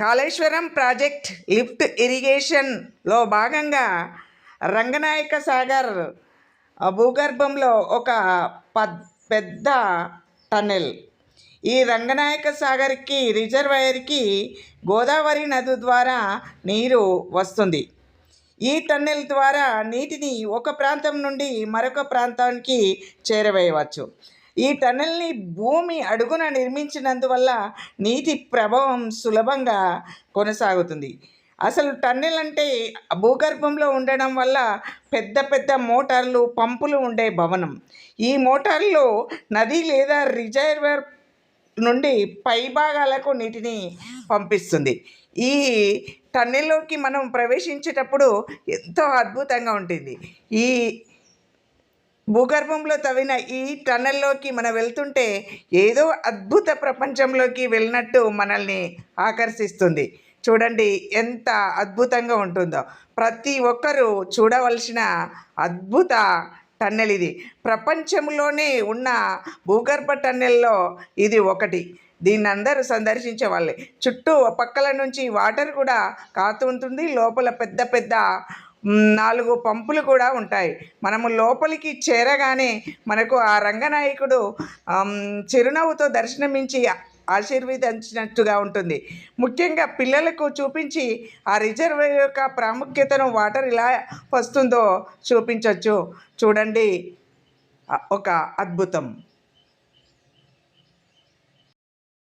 Kaleshwaram project lift ఇరిగేషన్లో భాగంగా రంగనాయక సాగర్ భూగర్భంలో ఒక పెద్ద టన్నెల్. ఈ రంగనాయక సాగర్కి రిజర్వాయర్కి గోదావరి నది ద్వారా నీరు వస్తుంది. ఈ టన్నెల్ ద్వారా నీటిని ఒక ప్రాంతం నుండి మరొక ప్రాంతానికి చేరవేయవచ్చు. ఈ టన్నెల్ని భూమి అడుగున నిర్మించినందువల్ల నీటి ప్రభావం సులభంగా కొనసాగుతుంది. అసలు టన్నెల్ అంటే భూగర్భంలో ఉండడం వల్ల పెద్ద పెద్ద మోటార్లు, పంపులు ఉండే భవనం. ఈ మోటార్లు నది లేదా రిజర్వాయర్ నుండి పై భాగాలకు నీటిని పంపిస్తుంది. ఈ టన్నెల్లోకి మనం ప్రవేశించేటప్పుడు ఎంతో అద్భుతంగా ఉంటుంది. ఈ భూగర్భంలో తవ్విన ఈ టన్నెల్లోకి మనం వెళ్తుంటే ఏదో అద్భుత ప్రపంచంలోకి వెళ్ళినట్టు మనల్ని ఆకర్షిస్తుంది. చూడండి ఎంత అద్భుతంగా ఉంటుందో. ప్రతి ఒక్కరూ చూడవలసిన అద్భుత టన్నెల్ ఇది. ప్రపంచంలోనే ఉన్న భూగర్భ టన్నెల్లో ఇది ఒకటి. దీన్ని అందరూ సందర్శించే వాళ్ళే. చుట్టూ పక్కల నుంచి వాటర్ కూడా కాతుంటుంది. లోపల పెద్ద పెద్ద 4 పంపులు కూడా ఉంటాయి. మనము లోపలికి చేరగానే మనకు ఆ రంగనాయకుడు చిరునవ్వుతో దర్శనమించి ఆశీర్వదించినట్టుగా ఉంటుంది. ముఖ్యంగా పిల్లలకు చూపించి ఆ రిజర్వాయర్ యొక్క ప్రాముఖ్యతను, వాటర్ ఇలా వస్తుందో చూపించవచ్చు. చూడండి, ఒక అద్భుతం.